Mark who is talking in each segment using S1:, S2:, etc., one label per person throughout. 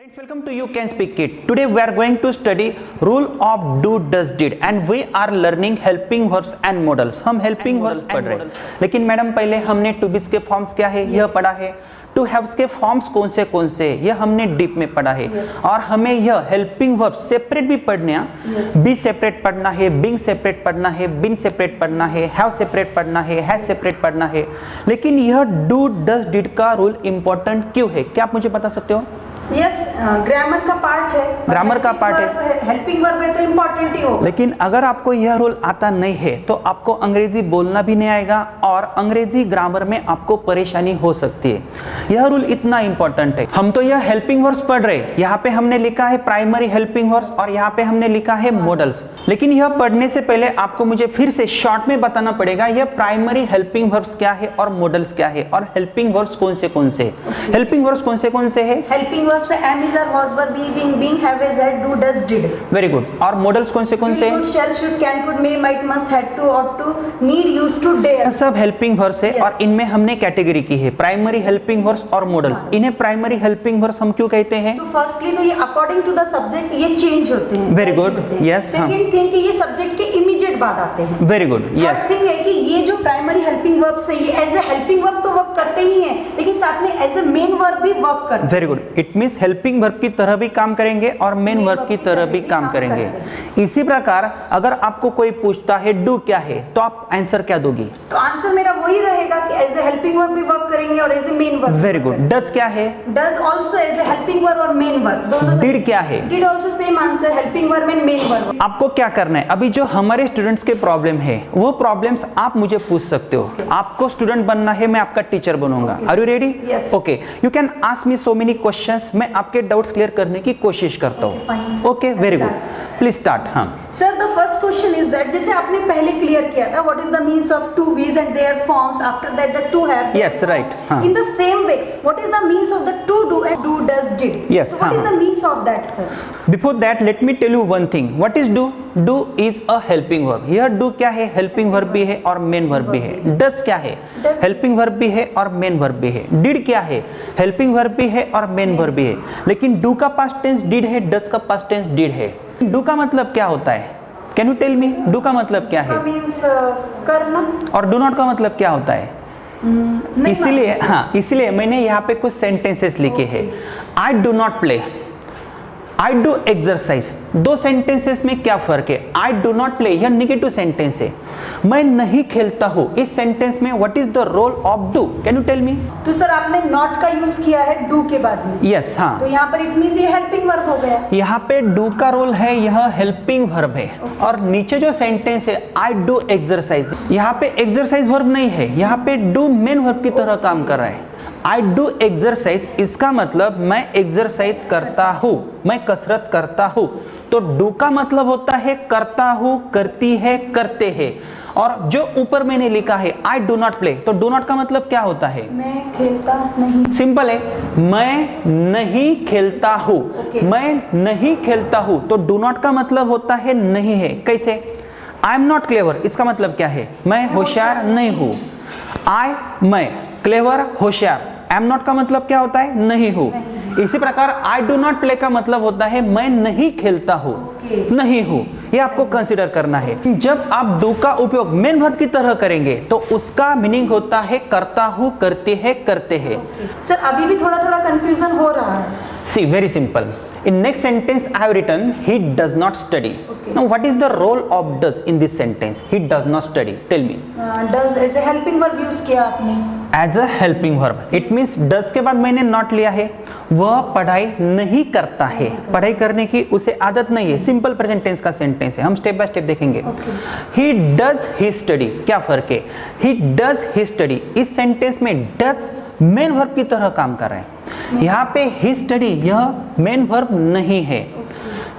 S1: Friends, welcome to You Can Speak It. Today we are going to study rule of do, does, did and we are learning helping verbs and modals. हम helping verbs पढ़ रहे हैं, लेकिन madam पहले हमने to be's के forms क्या है यह पढ़ा है, टू हैव्स के फॉर्म्स कौन से यह हमने डीप में पढ़ा है और हमें यह हेल्पिंग वर्ब सेपरेट भी पढ़ना है, बी सेपरेट पढ़ना है, बिंग सेपरेट पढ़ना है, बिन सेपरेट पढ़ना है, हैव सेपरेट पढ़ना है, हैज सेपरेट पढ़ना है। लेकिन यह डू डज डिड का रूल इंपॉर्टेंट क्यों है, क्या आप मुझे बता सकते हो?
S2: यस, ग्रामर का पार्ट है,
S1: ग्रामर का पार्ट है,
S2: हेल्पिंग वर्ब है तो इम्पोर्टेंट ही होगा।
S1: लेकिन अगर आपको यह रूल आता नहीं है तो आपको अंग्रेजी बोलना भी नहीं आएगा और अंग्रेजी ग्रामर में आपको परेशानी हो सकती है। यह रूल इतना इंपॉर्टेंट है। हम तो यह हेल्पिंग वर्ब्स पढ़ रहे हैं, यहाँ पे हमने लिखा है प्राइमरी हेल्पिंग वर्ब्स और यहाँ पे हमने लिखा है मॉडल्स। लेकिन यह पढ़ने से पहले आपको मुझे फिर से शॉर्ट में बताना पड़ेगा यह प्राइमरी हेल्पिंग वर्ब्स क्या है और मॉडल्स क्या है और हेल्पिंग वर्ब्स कौन से हेल्पिंग वर्ब्स कौन से है?
S2: Helping verbs am, is, are, was, were, be, being, have, is, had, do, does, did।
S1: Very good. और मॉडल्स कौन से?
S2: Could, shall, should, can, could, may, might, must, had to, ought to, need, used to, dare।
S1: सब helping verbs है और इनमें हमने category की है प्राइमरी हेल्पिंग वर्ब्स और मॉडल्स। इन्हें प्राइमरी हेल्पिंग वर्ब्स हम क्यों कहते हैं?
S2: तो फर्स्टली तो ये अकॉर्डिंग टू द सब्जेक्ट ये चेंज होते हैं।
S1: Very good, yes.
S2: Second thing कि ये सब्जेक्ट के इमीडिएट बाद आते हैं।
S1: Very good, yes.
S2: Third thing है कि ये जो प्राइमरी हेल्पिंग वर्ब्स है ये एज ए हेल्पिंग वर्ब तो वर्क करते ही हैं, लेकिन साथ में एज ए मेन वर्ब भी वर्क करते हैं।
S1: Very good. It means helping verb की तरह भी काम करेंगे और मेन वर्ब की तरह भी काम करेंगे। इसी प्रकार अगर आपको कोई पूछता है डू क्या है तो आप आंसर क्या दोगी?
S2: तो आंसर मेरा वही रहेगा कि एज ए हेल्पिंग वर्ब भी वर्क करेंगे और as a main verb.
S1: Very good. Does क्या है?
S2: Does also as a helping verb और मेन वर्ब दोनों।
S1: डिड क्या है?
S2: Did also same answer, helping verb and main verb.
S1: आपको क्या करना है, अभी जो हमारे स्टूडेंट्स के प्रॉब्लम है वो प्रॉब्लम्स आप मुझे पूछ सकते हो। आपको स्टूडेंट बनना है, मैं आपका टीचर बनूंगा। Are you ready?
S2: Yes.
S1: Okay, you can ask me so many questions, मैं आपके डाउट्स क्लियर करने की कोशिश करता हूँ। Okay, very good. Please start. हाँ
S2: sir, the first question is that जैसे आपने पहले क्लियर किया था what is the means of two V's and their forms, after that the to have.
S1: Yes, right.
S2: In the same way what is the means of the two do and do does did?
S1: Yes.
S2: What is the means of that sir?
S1: Before that let me tell you one thing. What is do? Do is a helping verb. यह do क्या है? Helping verb भी है और main verb भी है। Does क्या है? हेल्पिंग वर्ब भी है और मेन वर्ब भी है। डिड क्या है? हेल्पिंग वर्ब भी है और मेन वर्ब भी है। लेकिन डू का पास्ट टेंस डिड है, डज का पास्ट टेंस डिड है। डू का मतलब क्या होता है? Can you tell me? Do का मतलब क्या है?
S2: मींस करना।
S1: और डू नॉट का मतलब क्या होता है? इसीलिए मैंने यहाँ पे कुछ सेंटेंसेस लिखे हैं। I do not play, I do exercise. दो सेंटेंसेस में क्या फर्क है? आई डू नॉट प्ले यह निगेटिव सेंटेंस है। मैं नहीं खेलता हूँ इस सेंटेंस में what is the role of do? Can you tell me?
S2: तो सर आपने नॉट का यूज किया है डू के बाद में।
S1: यस, हाँ।
S2: तो यहाँ पर इट मींस ये हेल्पिंग वर्ब हो गया।
S1: यहाँ पे डू का रोल है, यह हेल्पिंग वर्ब है। और नीचे जो सेंटेंस है आई डू एक्सरसाइज, यहाँ पे एक्सरसाइज वर्ब नहीं है, यहाँ पे डू मेन वर्ब की तरह काम कर रहा है। आई डू एक्सरसाइज इसका मतलब मैं एक्सरसाइज करता हूँ, मैं कसरत करता हूँ। तो डू का मतलब होता है करता हूँ, करती है, करते हैं। और जो ऊपर मैंने लिखा है आई डू नॉट प्ले, तो डू नॉट का मतलब क्या होता है?
S2: मैं खेलता नहीं।
S1: सिंपल है, मैं नहीं खेलता हूँ। मैं नहीं खेलता हूँ तो डू नॉट का मतलब होता है नहीं है। कैसे? आई एम नॉट क्लेवर इसका मतलब क्या है? मैं होशियार नहीं हूँ। मैं क्लेवर होशियार, एम नॉट का मतलब क्या होता है? नहीं हूँ। इसी प्रकार आई डू नॉट प्ले का मतलब होता है मैं नहीं खेलता हूँ, नहीं हूँ। ये आपको कंसीडर करना है। जब आप डू का उपयोग मेन वर्ब की तरह करेंगे तो उसका मीनिंग होता है करता हूँ, करते हैं, करते हैं।
S2: सर अभी भी थोड़ा थोड़ा कंफ्यूजन हो रहा है।
S1: See, very simple. In next sentence I have written he does not study. Now what is the role of does in this sentence? He does not study. Tell me.
S2: Does as a helping verb use किया आपने।
S1: As a helping verb. It means does के बाद मैंने not लिया है। वह पढ़ाई नहीं करता है। पढ़ाई करने की उसे आदत नहीं है। सिंपल प्रेजेंट टेंस का सेंटेंस है, हम स्टेप बाय स्टेप देखेंगे। He does his study. क्या फर्क है? He does his study. इस सेंटेंस में does मेन वर्ब की तरह काम कर रहा है। यहाँ पे ही स्टडी यह मेन वर्ब नहीं है।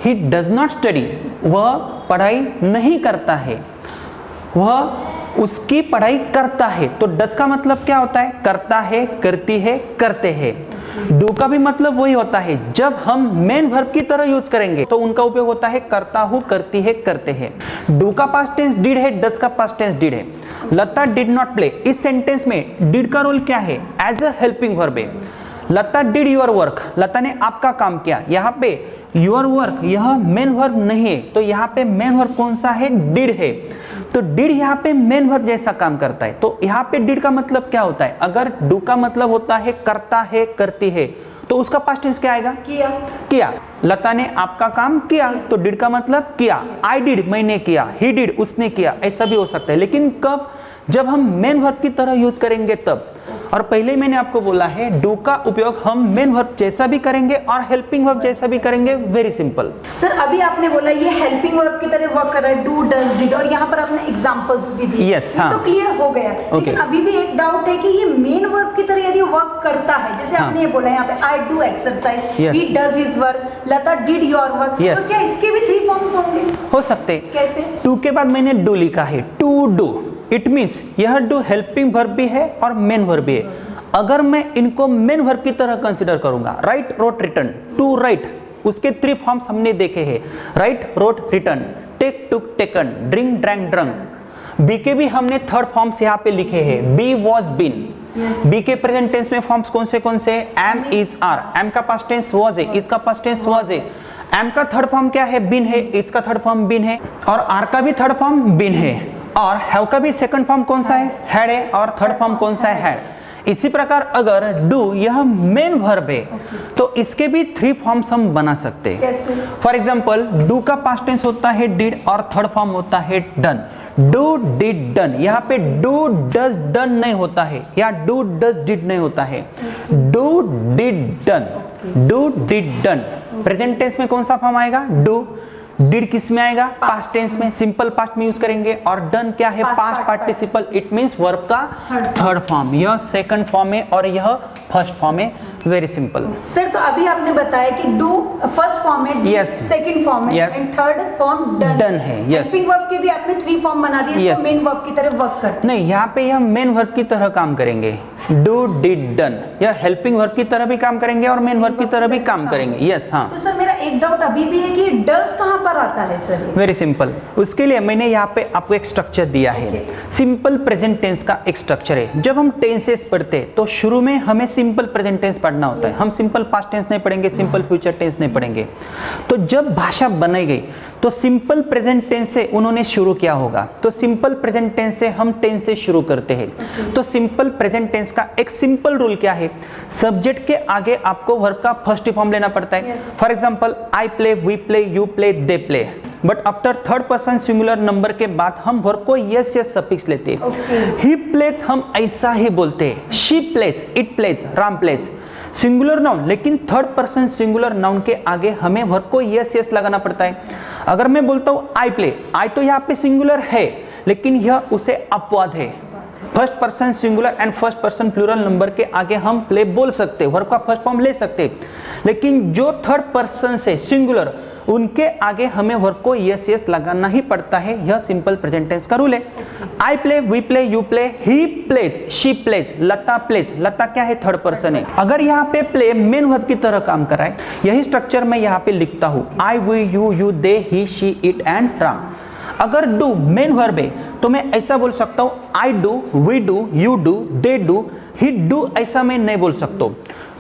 S1: ही डज नॉट स्टडी वह पढ़ाई नहीं करता है, वह उसकी पढ़ाई करता है। तो डज का मतलब क्या होता है? करता है, करती है, करते हैं। डू का भी मतलब वही होता है। जब हम मेन वर्ब की तरह यूज करेंगे तो उनका उपयोग होता है करता हूँ, करती है, करते हैं। डू का पास्ट टेंस डिड है, डज का पास्ट टेंस डिड है। लता डिड नॉट प्ले इस सेंटेंस में डिड का रोल क्या है? एज अ हेल्पिंग वर्ब है। लता डिड योर वर्क, लता ने आपका काम किया। यहाँ पे योर वर्क यह मेन वर्ब नहीं है, तो यहाँ पे मेन वर्ब कौन सा है? डिड है। तो डिड यहाँ पे मेन वर्ब जैसा काम करता है। तो यहाँ पे डिड का मतलब क्या होता है? अगर डू का मतलब होता है करता है, करती है, तो उसका पास्ट टेंस क्या आएगा?
S2: किया।
S1: किया। लता ने आपका काम किया, तो डिड का मतलब किया। आई डिड मैंने किया, ही डिड उसने किया, ऐसा भी हो सकता है। लेकिन कब? जब हम मेन वर्ब की तरह यूज करेंगे तब। और पहले ही मैंने आपको बोला है डू का उपयोग हम मेन वर्ब जैसा भी करेंगे और हेल्पिंग वर्ब जैसा भी करेंगे। Very simple.
S2: सर अभी आपने बोला ये हेल्पिंग वर्ब की तरह वर्क कर रहा है, डू डज डिड, और यहाँ पर आपने एग्जांपल्स भी दिए।
S1: Yes,
S2: ये
S1: हाँ।
S2: तो क्लियर हो गया। लेकिन अभी भी एक डाउट है कि ये मेन वर्ब की तरह यदि वर्क करता है, जैसे
S1: हाँ।
S2: आपने ये बोला यहाँ पे आई do exercise,
S1: Yes.
S2: He does his work, Lata did your work,
S1: Yes.
S2: तो क्या इसके भी 3 फॉर्म्स होंगे?
S1: हो सकते।
S2: कैसे?
S1: टू के बाद मैंने डू लिखा है, टू डू। इट मीन्स यह डू हेल्पिंग वर्ब भी है और मेन वर्ब भी है। अगर मैं इनको मेन वर्ब की तरह कंसीडर करूंगा, write, wrote, written, to write, उसके 3 फॉर्म्स हमने देखे हैं, write, wrote, written, take, took, taken, drink, drank, drunk. Be के भी हमने 3rd फॉर्म्स यहाँ पे लिखे हैं, बी वॉज बीन। बी के प्रेजेंट टेंस में फॉर्म्स कौन से? Am, is, are. एम का पास्ट टेंस वॉज है, इज का पास्ट टेंस वॉज है। एम का 3rd फॉर्म क्या है? बीन है। इज का 3rd फॉर्म बीन है, और आर का भी 3rd फॉर्म बीन है, और हैव का भी 2nd फॉर्म कौन सा है? हैड है, और 3rd फॉर्म कौन सा है? हैड। इसी प्रकार अगर डू यह मेन वर्ब है, तो इसके भी 3 फॉर्म्स हम बना सकते हैं।
S2: कैसे?
S1: फॉर एग्जाम्पल डू का पास्ट टेंस होता है डिड, और 3rd फॉर्म होता है डन। डू डिड डन, यहाँ पे डू डज डन नहीं होता है, या डू डज डिड नहीं होता है, do did done, do did done. Present tense में कौन सा फॉर्म आएगा? डू। डिड किस में आएगा? पास्ट टेंस में, सिंपल पास्ट में यूज करेंगे। और डन क्या है? Past participle. It means verb का 3rd फॉर्म। यह 2nd फॉर्म है और यह 1st फॉर्म है। Very simple.
S2: सर तो अभी आपने बताया कि डू 1st फॉर्म है,
S1: Yes.
S2: 2nd फॉर्म है,
S1: Yes.
S2: And 3rd form done.
S1: Done है, yes.
S2: हेल्पिंग वर्ब के भी आपने 3 फॉर्म बना दिए, इसको
S1: Yes.
S2: मेन वर्ब की तरह वर्क करते
S1: नहीं, यहाँ पे यह मेन वर्ब की तरह काम करेंगे। डू डिड डन, यह हेल्पिंग वर्ब की तरह भी काम करेंगे और मेन वर्ब की तरह भी काम करेंगे। यस, हाँ।
S2: तो सर मेरा एक डाउट अभी भी है कि डज कहाँ पर आता है सर?
S1: Very simple. उसके लिए मैंने यहाँ पे आपको एक स्ट्रक्चर दिया है। सिंपल प्रेजेंट टेंस का एक स्ट्रक्चर है। जब हम टेंसेस पढ़ते हैं तो शुरू में हमें सिंपल प्रेजेंट टेंस पढ़ना होता है। हम सिंपल पास्ट टेंस नहीं पढ़ेंगे, सिंपल फ्यूचर टेंस नहीं पढ़ेंगे। तो जब भाषा बनाई गई तो सिंपल प्रेजेंट टेंस से उन्होंने शुरू किया होगा। तो सिंपल प्रेजेंट टेंस से हम टेंस से शुरू करते हैं। तो सिंपल प्रेजेंट टेंस का एक सिंपल रूल क्या है? सब्जेक्ट के आगे आपको वर्ब का 1st फॉर्म लेना पड़ता है। For example I play, we play, you play, they play. But after 3rd person singular number के बाद हम वर्ब को यस यस सफिक्स लेते हैं। ही प्लेज हम ऐसा ही बोलते हैं। She plays, it plays, Ram plays. Singular noun, लेकिन 3rd पर्सन सिंगुलर नाउन के आगे हमें वर्ब को यस यस लगाना पड़ता है। अगर मैं बोलता हूँ आई प्ले, आई तो यहाँ पे सिंगुलर है, लेकिन यह उसे अपवाद है। 1st person singular and 1st person plural number के आगे हम प्ले बोल सकते हैं, वर्ब का 1st फॉर्म ले सकते हैं। लेकिन जो 3rd पर्सन से सिंगुलर, उनके आगे हमें वर्ब को यस यस लगाना ही पड़ता है। यह सिंपल प्रेजेंट टेंस का रूल है। I play, we play, you play, he plays, she plays, Lata plays. Lata क्या है? 3rd पर्सन है। अगर यहाँ पे प्ले मेन वर्ब की तरह काम कर रहा है, यही स्ट्रक्चर मैं यहाँ पे लिखता हूँ। I, we, you, they, he, she, it and Ram. अगर डू मेन वर्ब है तो मैं ऐसा बोल सकता हूँ I do, we do, you do, they do, he do. ऐसा मैं नहीं बोल सकता।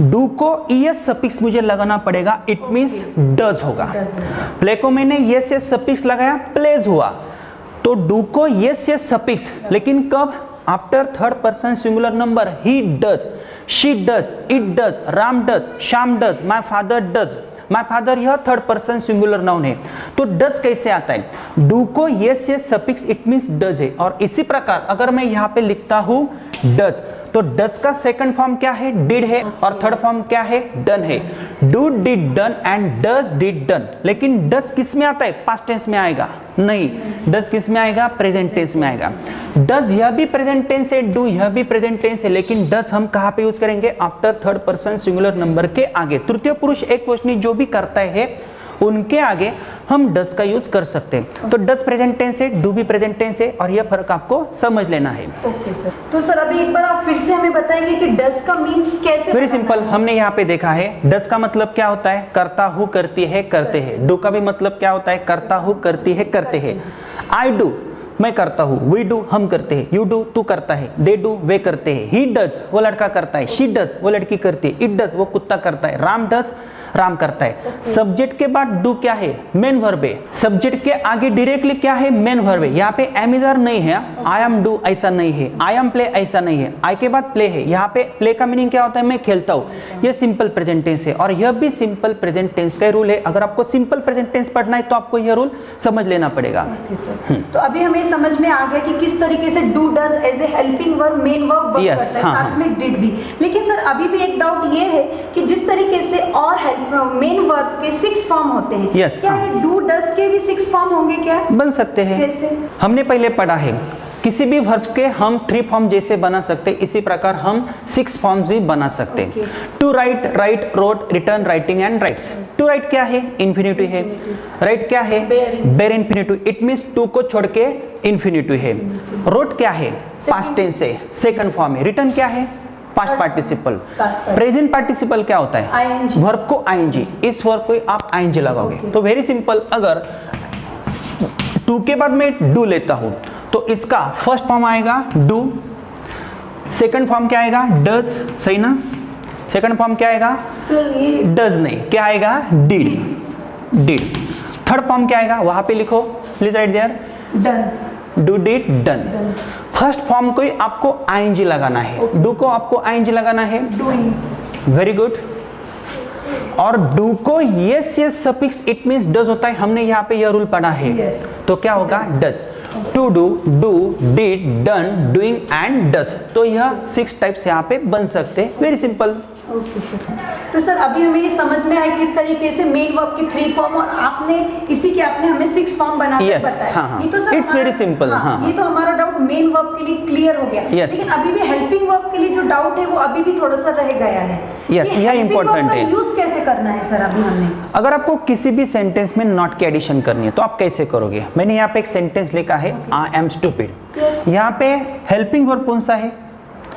S1: डू को ईएस सफिक्स मुझे लगाना पड़ेगा। इट मींस डज होगा। प्ले को मैंने यस यस सफिक्स लगाया, प्लेज हुआ। तो डू को यस यस सफिक्स, लेकिन कब? After 3rd person singular number. He does, she does, it does, Ram does, Shyam does, my father does. My father यह 3rd पर्सन सिंगुलर नाउन है। तो डज कैसे आता है? डू को yes yes suffix, it means does है। और इसी प्रकार अगर मैं यहाँ पे लिखता हूँ डज, तो डज का 2nd फॉर्म क्या है? डिड है। और 3rd फॉर्म क्या है? डन है। Do did done and does did done. लेकिन डज किस में आता है? पास्ट टेंस में आएगा? नहीं, डज किस में आएगा? प्रेजेंट टेंस में आएगा। डज यह भी प्रेजेंट टेंस है, डू यह भी प्रेजेंट टेंस है, लेकिन डज हम कहाँ पे यूज करेंगे? After 3rd person singular number के आगे। तृतीय पुरुष एक वचनी जो भी करता है उनके आगे हम डज का यूज कर सकते हैं। तो डज प्रेजेंट टेंस है, डू भी प्रेजेंट टेंस है, और यह फर्क आपको समझ लेना है।
S2: Okay sir. तो सर अभी एक बार आप फिर से हमें बताएंगे कि डज का मीन्स कैसे?
S1: Very simple. हमने यहाँ पे देखा है डज का मतलब क्या होता है? करता हूँ, करती है, करते हैं। डू का भी मतलब क्या होता है? करता हूँ, करती है, करते हैं। आई डू मैं करता हूँ, वी डू हम करते हैं, यू डू तू करता है, दे डू वे करते हैं, ही डज वो लड़का करता है, शी डज वो लड़की करती है, इट डज वो कुत्ता करता है, राम डज राम करता है। सब्जेक्ट के बाद डू क्या है? मेन वर्ब है। सब्जेक्ट के आगे डायरेक्टली क्या है? मेन वर्ब है। यहाँ पे एम इज आर नहीं है, आई एम डू ऐसा नहीं है, आई एम प्ले ऐसा नहीं है, आई के बाद प्ले है। यहाँ पे प्ले का मीनिंग क्या होता है? मैं खेलता हूँ। यह सिंपल प्रेजेंट टेंस है और यह भी सिंपल प्रेजेंट टेंस का रूल है। अगर आपको सिंपल प्रेजेंट टेंस पढ़ना है तो आपको यह रूल समझ लेना पड़ेगा।
S2: तो अभी हमें समझ में आ गया कि किस तरीके से do does as a helping verb main verb work
S1: Yes,
S2: करता है,
S1: हाँ,
S2: साथ में डिड भी। लेकिन सर अभी भी एक डाउट ये है कि जिस तरीके से और मेन वर्ब के 6 फॉर्म होते हैं,
S1: Yes,
S2: क्या
S1: हाँ।
S2: ये डू डज के भी 6 फॉर्म होंगे क्या?
S1: बन सकते हैं।
S2: कैसे?
S1: हमने पहले पढ़ा है किसी भी वर्ब्स के हम 3 फॉर्म जैसे बना सकते, इसी प्रकार हम 6 फॉर्म्स भी बना सकते।
S2: Okay.
S1: To write, write, wrote, written, writing and writes. To write क्या है? इन्फिनिटिव है। राइट क्या है? Bare infinitive. It means to को छोड़ के इन्फिनिटिव है। रोट क्या है? पास्ट टेंस है, सेकंड फॉर्म है। रिटर्न क्या है? Past participle. प्रेजेंट पार्टिसिपल क्या होता है?
S2: ING।
S1: वर्ब को आईएनजी, इस वर्ब को आप आईएनजी लगाओगे।
S2: Okay.
S1: तो वेरी सिंपल, अगर टू के बाद मैं डू लेता हूं तो इसका फर्स्ट फॉर्म आएगा डू, सेकंड फॉर्म क्या आएगा? डज, सही ना? सेकंड फॉर्म क्या आएगा?
S2: सर ये
S1: डज नहीं, क्या आएगा? डिड। डिड। थर्ड फॉर्म क्या आएगा? वहां पे लिखो, please write there.
S2: Done.
S1: Do did done. First form को ही आपको आईएनजी लगाना है। डू को आपको आईएनजी लगाना है।
S2: डूइंग।
S1: Very good. और डू को yes yes suffix it means does होता है। हमने यहाँ पे यह रूल पढ़ा है।
S2: Yes.
S1: तो क्या होगा? Does. To do, do, did, done, doing and does. तो यह 6 टाइप्स यहाँ पे बन सकते हैं। Very simple.
S2: Okay sir. तो सर अभी हमें ये समझ में आया किस तरीके से मेन वर्ब के 3 फॉर्म और आपने हमें 6 फॉर्म बनाकर
S1: Yes,
S2: बताया।
S1: हाँ, हाँ।
S2: ये तो सर
S1: It's very simple, हाँ,
S2: ये तो हमारा डाउट मेन वर्ब के लिए क्लियर हो गया।
S1: Yes.
S2: लेकिन अभी भी हेल्पिंग वर्ब के लिए जो डाउट है वो अभी भी थोड़ा सा रह गया है।
S1: Yes, यह important है।
S2: यूज कैसे करना है सर अभी हमें?
S1: अगर आपको किसी भी सेंटेंस में नॉट की एडिशन करनी है तो आप कैसे करोगे? मैंने यहाँ पे एक सेंटेंस लिखा है, आई एम स्टूपिड।
S2: Yes.
S1: यहाँ पे हेल्पिंग वर्ब कौन सा है?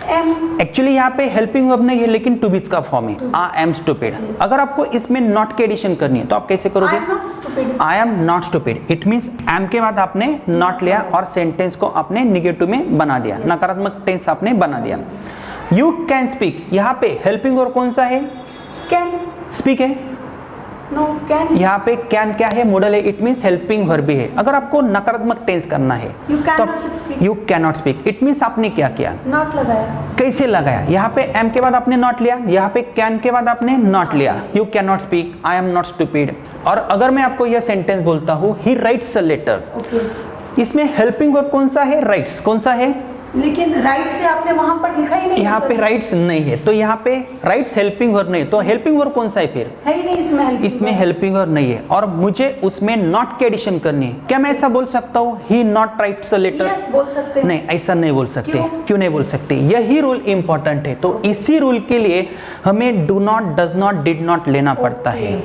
S2: एम।
S1: एक्चुअली यहाँ पे हेल्पिंग वर्ब नहीं है लेकिन टू बीच का फॉर्म है, आई एम स्टूपिड। अगर आपको इसमें नॉट की एडिशन करनी है तो आप कैसे करोगे?
S2: I am not stupid.
S1: I am not stupid. It means am के बाद आपने नॉट लिया और सेंटेंस को आपने निगेटिव में बना दिया, नकारात्मक टेंस आपने बना दिया। यू कैन स्पीक, यहाँ पे हेल्पिंग वर्ब कौन सा है?
S2: कैन।
S1: स्पीक है।
S2: No can.
S1: यहाँ पे कैन क्या है? मॉडल है। इट मीन्स हेल्पिंग वर्ब भी है। अगर आपको नकारात्मक टेंस करना है
S2: You
S1: तो
S2: cannot speak.
S1: You can not speak. It means आपने क्या किया?
S2: नॉट लगाया।
S1: कैसे लगाया? यहाँ पे एम के बाद आपने नॉट लिया, यहाँ पे कैन के बाद आपने नॉट लिया। You can not speak, I am not stupid. और अगर मैं आपको यह सेंटेंस बोलता हूँ, he writes a letter,
S2: okay.
S1: इसमें हेल्पिंग वर्ब कौन सा है? राइट्स। कौन सा है?
S2: लेकिन राइट से आपने वहां पर लिखा ही नहीं।
S1: यहाँ पे राइट्स नहीं है तो यहाँ पे राइट्स हेल्पिंग वर्ब नहीं, तो हेल्पिंग वर्ब कौन सा है फिर?
S2: है ही नहीं इसमें helping
S1: इसमें
S2: verb।
S1: हेल्पिंग वर्ब नहीं है और मुझे उसमें नॉट की एडिशन करनी है। क्या मैं ऐसा बोल सकता हूँ, he not writes a letter?
S2: Yes, बोल सकते हैं।
S1: नहीं, ऐसा नहीं बोल सकते।
S2: क्यों?
S1: क्यों नहीं बोल सकते? यही रूल इंपॉर्टेंट है। तो इसी रूल के लिए हमें do not, does not, did not लेना पड़ता है।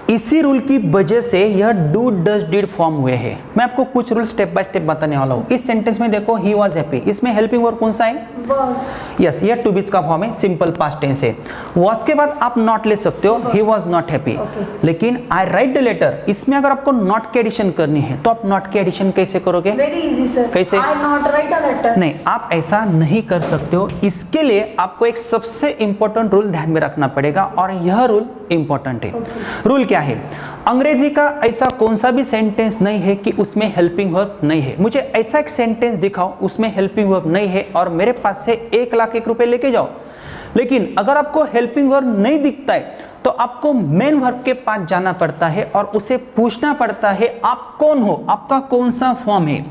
S1: इसी रूल की वजह से यह डू, डज, डिड फॉर्म हुए हैं। मैं आपको कुछ रूल स्टेप बाय स्टेप बताने वाला हूँ। इस सेंटेंस में देखो, ही वॉज हैप्पी, इसमें हेल्पिंग वर्ब कौन सा है?
S2: Was।
S1: यस, यह टू बीच का फॉर्म है, सिंपल पास्ट टेंस है। वॉज के बाद आप नॉट ले सकते हो, he was not happy.
S2: Okay।
S1: लेकिन आई राइट द लेटर, इसमें अगर आपको नॉट की एडिशन करनी है तो आप नॉट की एडिशन कैसे करोगे?
S2: Very easy sir.
S1: कैसे?
S2: आई नॉट राइट अ लेटर।
S1: नहीं, आप ऐसा नहीं कर सकते हो। इसके लिए आपको एक सबसे इंपॉर्टेंट रूल ध्यान में रखना पड़ेगा और यह रूल इंपॉर्टेंट है। रूल क्या है? अंग्रेजी का ऐसा कौन सा भी सेंटेंस नहीं है कि उसमें हेल्पिंग वर्ब नहीं है। मुझे ऐसा एक सेंटेंस दिखाओ उसमें हेल्पिंग वर्ब नहीं है और मेरे पास से 1,01,000 रुपए लेके जाओ। लेकिन अगर आपको हेल्पिंग वर्ब नहीं दिखता है तो आपको मेन वर्ब के पास जाना पड़ता है और उसे पूछना पड़ता है आप कौन हो, आपका कौन सा फॉर्म है।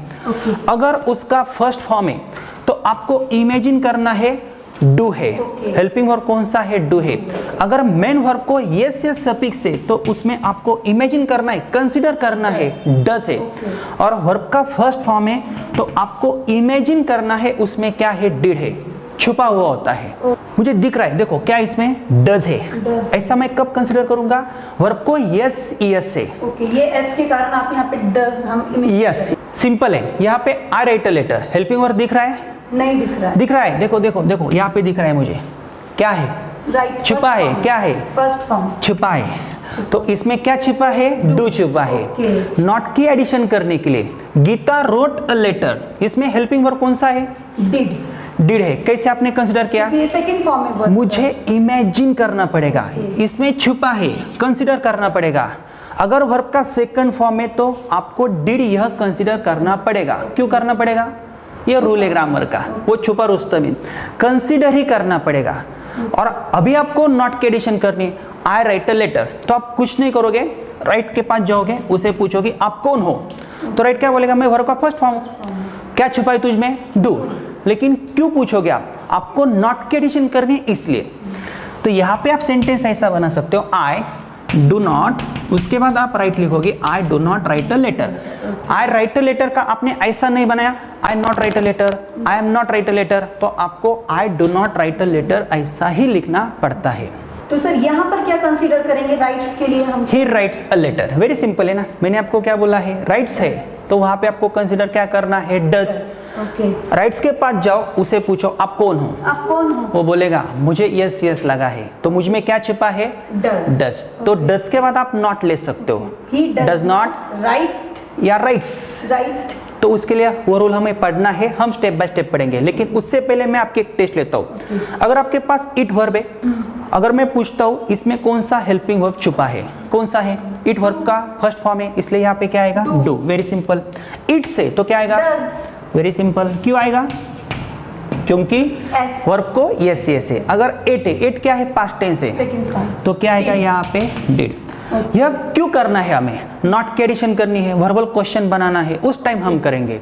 S1: अगर उसका फर्स्ट फॉर्म है तो आपको इमेजिन करना है डू है। हेल्पिंग वर्ब कौन सा है? डू है। अगर मेन वर्ब को यस यस सफिक्स है तो उसमें आपको इमेजिन करना है, कंसीडर करना है डज है। और वर्ब का फर्स्ट फॉर्म है तो आपको इमेजिन करना है उसमें क्या है? डिड है, छुपा हुआ होता है। मुझे दिख रहा है, देखो क्या इसमें डज है। ऐसा मैं कब कंसीडर करूंगा? वर्ब को यस यस से।
S2: ओके, ये एस के कारण आप यहाँ पे डज हम
S1: यस, सिंपल है। यहाँ पे I write a letter, helping verb दिख रहा है?
S2: नहीं दिख रहा है।
S1: दिख रहा है, देखो देखो देखो यहाँ पे दिख रहा है मुझे। क्या है?
S2: राइट।
S1: छुपा है, क्या है?
S2: First form.
S1: छुपा है। तो इसमें क्या छिपा है? डू छिपा है। नॉट की एडिशन करने के लिए गीता रोट अ लेटर, इसमें हेल्पिंग वर्ब कौन सा है? डिड है। कैसे आपने कंसिडर किया?
S2: ये सेकंड फॉर्म में वर्ब
S1: मुझे इमेजिन करना पड़ेगा, इसमें छुपा है, कंसिडर करना पड़ेगा। अगर वर्ब का सेकंड फॉर्म है तो आपको डिड यह कंसिडर करना पड़ेगा। क्यों करना पड़ेगा? यह रूल है ग्रामर का, वो छुपा रुस्तम कंसिडर ही करना पड़ेगा। और अभी आपको नॉट की एडिशन करनी, आई राइट अ लेटर, तो आप कुछ नहीं करोगे, राइट के पास जाओगे, उसे पूछोगे आप कौन हो, तो राइट क्या बोलेगा? मैं वर्ब का फर्स्ट फॉर्म। क्या छुपा है तुझमें? डू। लेकिन क्यों पूछोगे आप? आपको नॉट की एडिशन करनी इसलिए। तो यहाँ पे आप सेंटेंस ऐसा बना सकते हो, आई डू नॉट, उसके बाद आप राइट लिखोगे I do not write a letter. I write a letter का आपने ऐसा नहीं बनाया, I not write a letter, I am not write a letter, तो आपको I do not write a letter ऐसा ही लिखना पड़ता है।
S2: तो सर यहाँ पर क्या कंसीडर करेंगे राइट्स के लिए हम?
S1: He writes a letter, very simple है ना। मैंने आपको क्या बोला है? राइट्स है, तो वहां पे आपको कंसीडर क्या करना है? डज।
S2: ओके।
S1: राइट्स के पास जाओ, उसे पूछो आप कौन हो,
S2: आप कौन हो?
S1: वो बोलेगा मुझे यस यस लगा है, तो मुझ में क्या छिपा है?
S2: डज।
S1: डज। तो डज के बाद आप नॉट ले सकते हो,
S2: ही
S1: डज नॉट
S2: राइट
S1: या राइट्स।
S2: राइट।
S1: तो उसके लिए वो रूल हमें पढ़ना है, हम स्टेप बाय स्टेप पढ़ेंगे। लेकिन उससे पहले मैं आपके एक टेस्ट लेता हूँ। अगर आपके पास इट वर्ब है, अगर मैं पूछता हूँ इसमें कौन सा हेल्पिंग वर्ब छुपा है, कौन सा है? इट वर्ब का फर्स्ट फॉर्म है, इसलिए यहाँ पे क्या आएगा? डू। Very simple. इट से तो क्या आएगा?
S2: डज।
S1: Very simple. क्यों आएगा? क्योंकि
S2: एस।
S1: वर्ब को यस यस है। अगर एट है, एट क्या है? पास्ट टेंस है,
S2: सेकंड फॉर्म।
S1: तो क्या आएगा यहाँ पे? डिड। यह क्यों करना है? हमें नॉट की एडिशन करनी है, वर्बल क्वेश्चन बनाना है, उस टाइम हम करेंगे।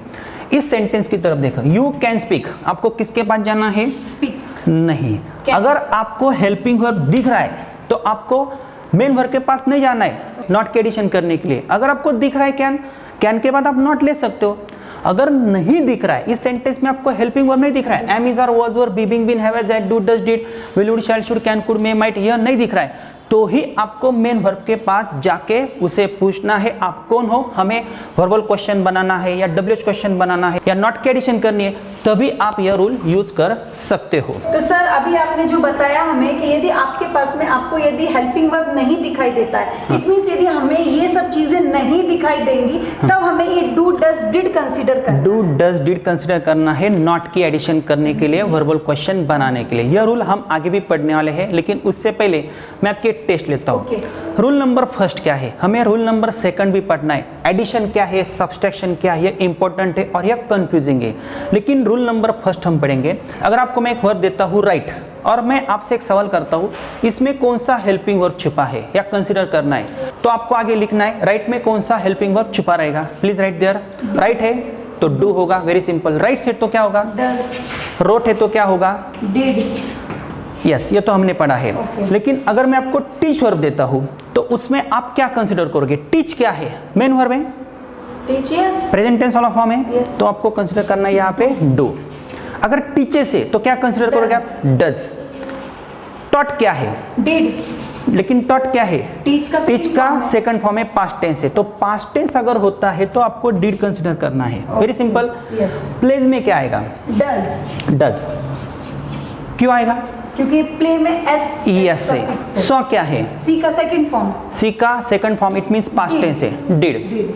S1: इस सेंटेंस की तरफ देखो, यू कैन स्पीक, आपको किसके पास जाना है?
S2: स्पीक
S1: नहीं। अगर आपको हेल्पिंग वर्ब दिख रहा है तो आपको मेन वर्ब के पास नहीं जाना है नॉट की एडिशन करने के लिए। अगर आपको दिख रहा है कैन, कैन के बाद आप नॉट ले सकते हो। अगर नहीं दिख रहा है, इस सेंटेंस में आपको हेल्पिंग वर्ब नहीं दिख रहा है, am is are was were be being been have has had do does did will would shall should can could may might, यह नहीं दिख रहा है, तो ही आपको मेन वर्ब के पास जाके उसे पूछना है आप कौन हो, हमें वर्बल क्वेश्चन बनाना है या डब्ल्यूएच क्वेश्चन बनाना है या नॉट की एडिशन करनी है, तभी आप यह रूल यूज कर सकते हो।
S2: तो सर अभी आपने जो बताया हमें कि यदि आपके पास में आपको यदि हेल्पिंग वर्ब नहीं दिखाई देता है, इट मींस यदि हमें ये सब चीजें नहीं दिखाई देंगी, तब हमें ये डू डज डिड कंसीडर करना,
S1: डू डज डिड कंसीडर करना है नॉट की एडिशन करने के लिए, वर्बल क्वेश्चन बनाने के लिए। यह रूल हम आगे भी पढ़ने वाले हैं, लेकिन उससे पहले मैं आपके टेस्ट लेता हूँ। रूल नंबर फर्स्ट क्या है, हमें रूल नंबर सेकंड भी पढ़ना है। एडिशन क्या है, सब्सट्रैक्शन क्या है, ये इंपॉर्टेंट है और यह कंफ्यूजिंग है, लेकिन रूल नंबर फर्स्ट हम पढ़ेंगे। अगर आपको मैं एक वर्ब देता हूँ राइट, और मैं आपसे एक सवाल करता हूँ इसमें कौन सा हेल्पिंग वर्ब छुपा है या कंसीडर करना है, तो आपको आगे लिखना है राइट में कौन सा हेल्पिंग वर्ब छुपा रहेगा। Please write there. राइट है तो डू होगा, वेरी सिंपल। राइट से तो क्या होगा?
S2: डज।
S1: रोट है तो क्या होगा?
S2: डिड।
S1: यस, ये तो हमने पढ़ा है। लेकिन अगर मैं आपको टीच वर्ब देता हूं तो उसमें आप क्या कंसीडर करोगे? टीच क्या है? मेन वर्ब है,
S2: टीचर्स,
S1: प्रेजेंट टेंस वाला फॉर्म है,
S2: Yes.
S1: तो आपको कंसीडर करना है यहाँ पे डू। अगर टीचे से तो क्या कंसीडर करोगे आप? डज। टॉट क्या है?
S2: डिड।
S1: लेकिन टॉट क्या है?
S2: टीच का
S1: टीच का सेकंड फॉर्म है, पास्ट टेंस है, तो पास्ट टेंस अगर होता है तो आपको डिड कंसीडर करना है। Very simple.
S2: यस।
S1: प्लेज में क्या आएगा?
S2: डज।
S1: डज। क्यों आएगा?
S2: क्योंकि प्ले में एस
S1: यस है। सो क्या है?
S2: सी का सेकंड फॉर्म।
S1: सी का second form, it means past tense है, डिड।
S2: डिड।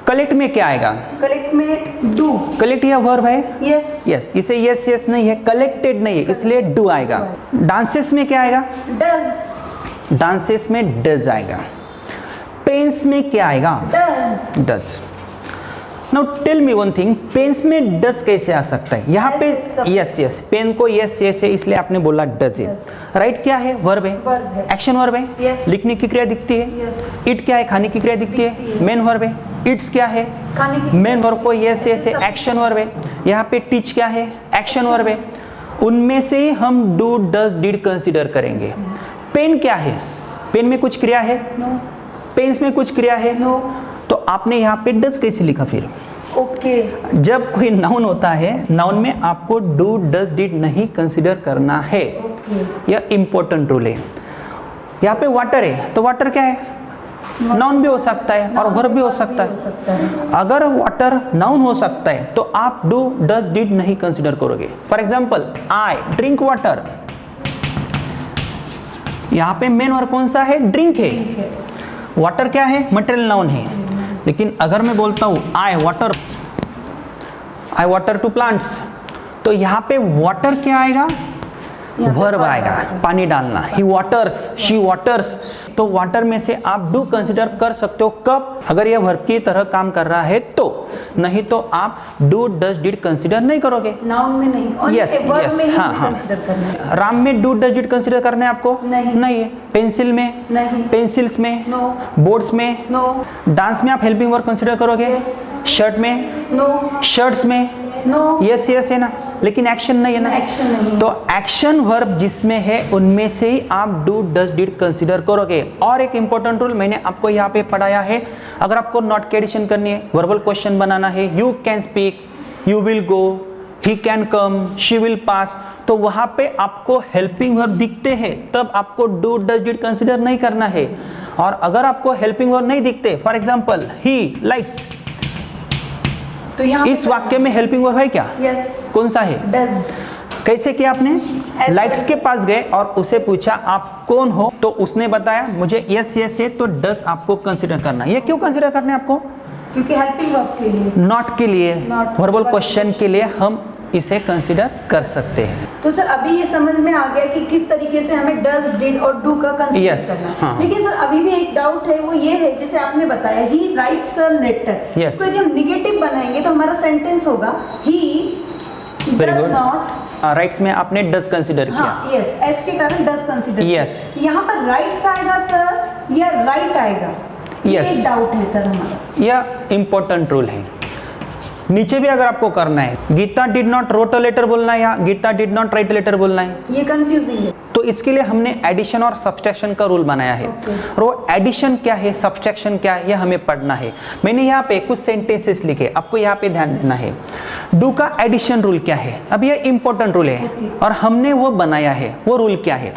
S1: कलेक्ट में क्या आएगा?
S2: कलेक्ट में डू।
S1: कलेक्ट यह वर्ब है,
S2: यस।
S1: यस, इसे यस यस नहीं है, कलेक्टेड नहीं है, इसलिए डू आएगा। डांसेस में क्या आएगा?
S2: डज।
S1: डांसेस में डज आएगा। पेन्स में क्या आएगा?
S2: Does.
S1: Does. Now tell me one thing, pens में डज कैसे आ सकता है? यहाँ पे यस यस, पेन को यस यस है इसलिए आपने बोला डज है। राइट क्या है? वर्ब है,
S2: वर्ब है।
S1: एक्शन वर्ब है,
S2: Yes.
S1: लिखने की क्रिया दिखती है।
S2: यस।
S1: इट क्या है? खाने की क्रिया दिखती है, मेन वर्ब है। इट्स क्या है?
S2: खाने की
S1: मेन वर्ब को यस यस है, एक्शन वर्ब है। यहाँ पे टीच क्या है? एक्शन वर्ब है। उनमें से हम डू डज डिड कंसीडर करेंगे। पेन क्या है? पेन में कुछ क्रिया है?
S2: नो।
S1: पेन्स में कुछ क्रिया है?
S2: नो।
S1: तो आपने यहाँ पे डज कैसे लिखा फिर?
S2: ओके।
S1: जब कोई नाउन होता है, नाउन में आपको डू डज डिड नहीं कंसीडर करना है।
S2: ओके।
S1: यह इंपॉर्टेंट रूल है। यहाँ पे वाटर है तो वाटर क्या है? नाउन भी हो सकता है और वर्ब भी हो सकता है। अगर वाटर नाउन हो सकता है तो आप डू डज डिड नहीं कंसीडर करोगे। For example, I drink water, यहाँ पे मेन वर्ब कौन सा है? ड्रिंक है। वाटर क्या है? मटेरियल नाउन है। लेकिन अगर मैं बोलता हूँ आई वाटर टू प्लांट्स, तो यहाँ पे वाटर क्या आएगा? वर्ब आएगा, पानी डालना। ही वाटर्स, शी वाटर्स। तो वाटर में से आप डू कंसिडर कर सकते हो कब? अगर यह वर्ब की तरह काम कर रहा है तो, नहीं तो आप डू डज डिड कंसिडर नहीं करोगे।
S2: नाउन में नहीं, और
S1: यस
S2: वर्ब में ही
S1: हाँ हाँ।
S2: कंसीडर करना है।
S1: राम में डू डज डिड कंसिडर करना है आपको? नहीं है। पेंसिल में?
S2: नहीं।
S1: पेंसिल्स में?
S2: नो।
S1: बोर्ड्स में?
S2: नो।
S1: डांस में आप हेल्पिंग वर्ब कंसिडर करोगे?
S2: Yes।
S1: शर्ट में?
S2: नो।
S1: शर्ट्स में?
S2: नो।
S1: यस है ना, लेकिन एक्शन नहीं है ना।
S2: एक्शन नहीं।
S1: तो एक्शन वर्ब जिसमें है उनमें से ही आप डू डज डिड कंसीडर करोगे। और एक इंपॉर्टेंट रूल मैंने आपको यहाँ पे पढ़ाया है, अगर आपको नॉट की एडिशन करनी है, वर्बल क्वेश्चन बनाना है, you can speak, you will go, he can come, she will pass, तो वहां पे आपको हेल्पिंग वर्ब दिखते हैं, तब आपको डू डज डिड कंसीडर नहीं करना है। और अगर आपको हेल्पिंग वर्ब नहीं दिखते, फॉर एग्जाम्पल ही लाइक्स,
S2: तो यहाँ
S1: इस वाक्य में हेल्पिंग वर्ब है क्या?
S2: यस।
S1: कौन सा है?
S2: डज।
S1: कैसे किया आपने? लाइक्स के पास गए और उसे पूछा आप कौन हो, तो उसने बताया मुझे यस है, तो डज आपको कंसीडर करना है। ये क्यों कंसीडर करना है आपको?
S2: क्योंकि हेल्पिंग वर्ब के लिए,
S1: नॉट के लिए,
S2: Not
S1: वर्बल
S2: वर्ब
S1: क्वेश्चन के लिए हम इसे कंसीडर कर सकते हैं।
S2: तो सर अभी ये समझ में आ गया कि किस तरीके से हमें डज, डिड और डू का कंसीडर
S1: Yes,
S2: करना है।
S1: हाँ।
S2: लेकिन सर अभी भी एक डाउट है, वो ये है जैसे आपने बताया he writes a letter,
S1: Yes।
S2: इसको यदि हम निगेटिव बनाएंगे तो हमारा सेंटेंस होगा ही
S1: Very
S2: does
S1: good।
S2: Not.
S1: Rights में आपने डज कंसीडर किया।
S2: हाँ यस, एस के कारण डज कंसीडर।
S1: Yes।
S2: यहाँ पर राइट्स आएगा सर या राइट आएगा? ये
S1: Yes।
S2: एक डाउट है सर हमारा।
S1: यह इंपॉर्टेंट रूल है। नीचे भी अगर आपको करना है, Gita did not wrote a letter बोलना है या Gita did not write a letter बोलना है,
S2: ये कंफ्यूजिंग है।
S1: तो इसके लिए हमने एडिशन और सब्सट्रैक्शन का रूल बनाया है।
S2: Okay।
S1: और वो एडिशन क्या है, सब्सट्रैक्शन क्या है, यह हमें पढ़ना है। मैंने यहाँ पे कुछ सेंटेंसेस लिखे, आपको यहाँ पे ध्यान देना है। डू का एडिशन रूल क्या है, अब यह इंपॉर्टेंट रूल है।
S2: Okay।
S1: और हमने वो बनाया है। वो रूल क्या है?